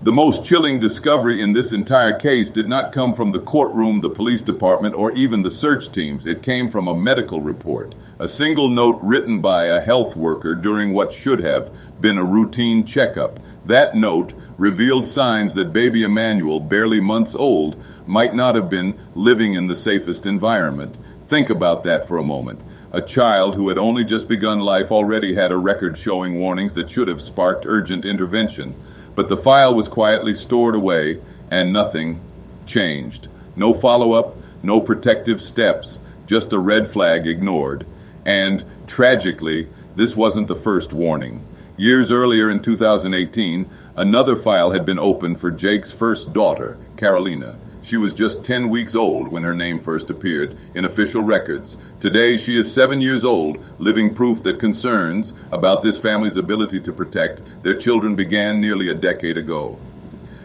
The most chilling discovery in this entire case did not come from the courtroom, the police department, or even the search teams. It came from a medical report, a single note written by a health worker during what should have been a routine checkup. That note revealed signs that baby Emmanuel, barely months old, might not have been living in the safest environment. Think about that for a moment. A child who had only just begun life already had a record showing warnings that should have sparked urgent intervention. But the file was quietly stored away, and nothing changed. No follow-up, no protective steps, just a red flag ignored. And, tragically, this wasn't the first warning. Years earlier in 2018, another file had been opened for Jake's first daughter, Karolina. She was just 10 weeks old when her name first appeared in official records. Today, she is 7 years old, living proof that concerns about this family's ability to protect their children began nearly a decade ago.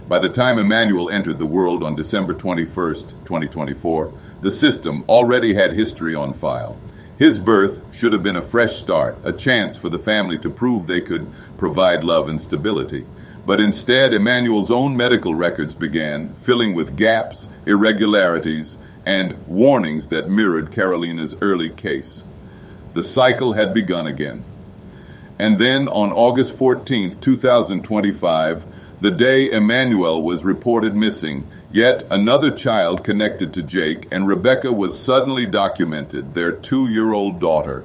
By the time Emmanuel entered the world on December 21st, 2024, the system already had history on file. His birth should have been a fresh start, a chance for the family to prove they could provide love and stability. But instead, Emmanuel's own medical records began, filling with gaps, irregularities, and warnings that mirrored Karolina's early case. The cycle had begun again. And then on August 14th, 2025, the day Emmanuel was reported missing, yet another child connected to Jake and Rebecca was suddenly documented, their 2-year-old daughter.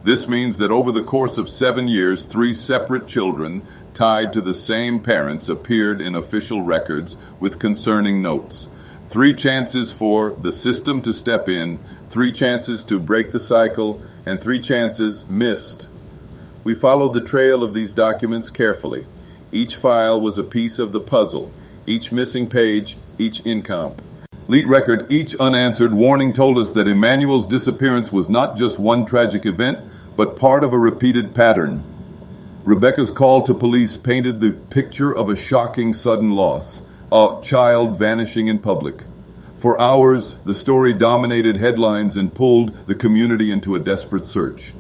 This means that over the course of 7 years, 3 separate children tied to the same parents appeared in official records with concerning notes. 3 chances for the system to step in, 3 chances to break the cycle, and 3 chances missed. We followed the trail of these documents carefully. Each file was a piece of the puzzle, each missing page, each incomplete record, each unanswered warning told us that Emmanuel's disappearance was not just one tragic event, but part of a repeated pattern. Rebecca's call to police painted the picture of a shocking sudden loss, a child vanishing in public. For hours, the story dominated headlines and pulled the community into a desperate search.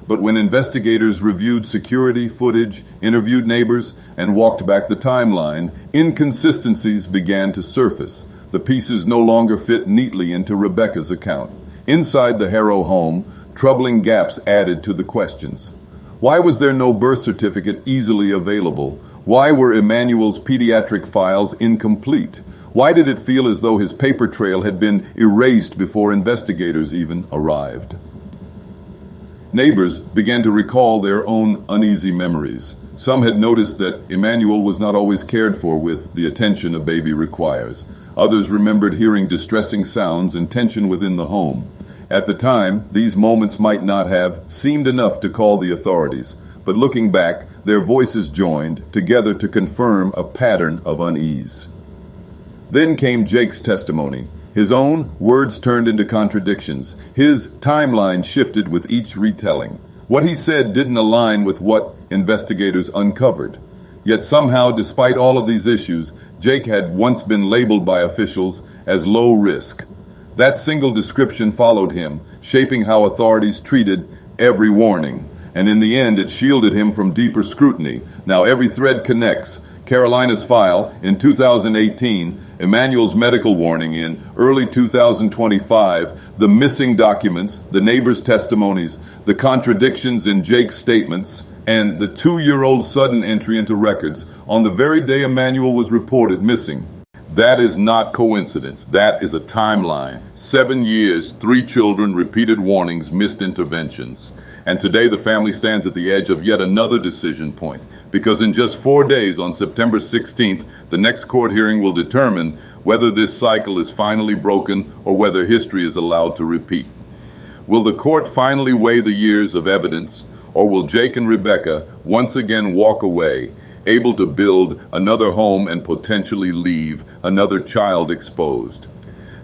But when investigators reviewed security footage, interviewed neighbors, and walked back the timeline, inconsistencies began to surface. The pieces no longer fit neatly into Rebecca's account. Inside the Harrow home, troubling gaps added to the questions. Why was there no birth certificate easily available? Why were Emmanuel's pediatric files incomplete? Why did it feel as though his paper trail had been erased before investigators even arrived? Neighbors began to recall their own uneasy memories. Some had noticed that Emmanuel was not always cared for with the attention a baby requires. Others remembered hearing distressing sounds and tension within the home. At the time, these moments might not have seemed enough to call the authorities, but looking back, their voices joined together to confirm a pattern of unease. Then came Jake's testimony. His own words turned into contradictions. His timeline shifted with each retelling. What he said didn't align with what investigators uncovered. Yet somehow, despite all of these issues, Jake had once been labeled by officials as low risk. That single description followed him, shaping how authorities treated every warning. And in the end, it shielded him from deeper scrutiny. Now every thread connects. Karolina's file in 2018, Emmanuel's medical warning in early 2025, the missing documents, the neighbors' testimonies, the contradictions in Jake's statements, and the 2-year-old sudden entry into records on the very day Emmanuel was reported missing. That is not coincidence. That is a timeline. 7 years, 3 children, repeated warnings, missed interventions. And today the family stands at the edge of yet another decision point, because in just 4 days, on September 16th, the next court hearing will determine whether this cycle is finally broken or whether history is allowed to repeat. Will the court finally weigh the years of evidence, or will Jake and Rebecca once again walk away, able to build another home and potentially leave another child exposed?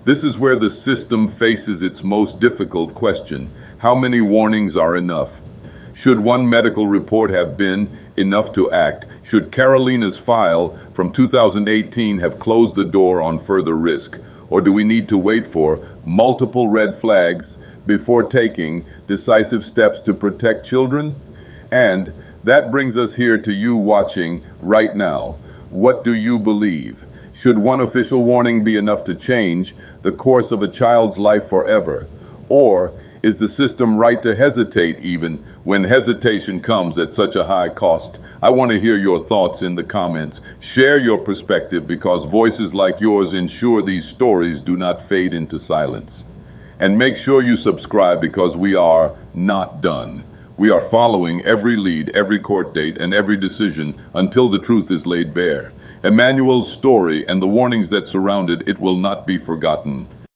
This is where the system faces its most difficult question. How many warnings are enough? Should one medical report have been enough to act? Should Karolina's file from 2018 have closed the door on further risk? Or do we need to wait for multiple red flags before taking decisive steps to protect children? And that brings us here to you watching right now. What do you believe? Should one official warning be enough to change the course of a child's life forever? Or is the system right to hesitate even when hesitation comes at such a high cost? I want to hear your thoughts in the comments. Share your perspective because voices like yours ensure these stories do not fade into silence. And make sure you subscribe because we are not done. We are following every lead, every court date, and every decision until the truth is laid bare. Emmanuel's story and the warnings that surround it will not be forgotten.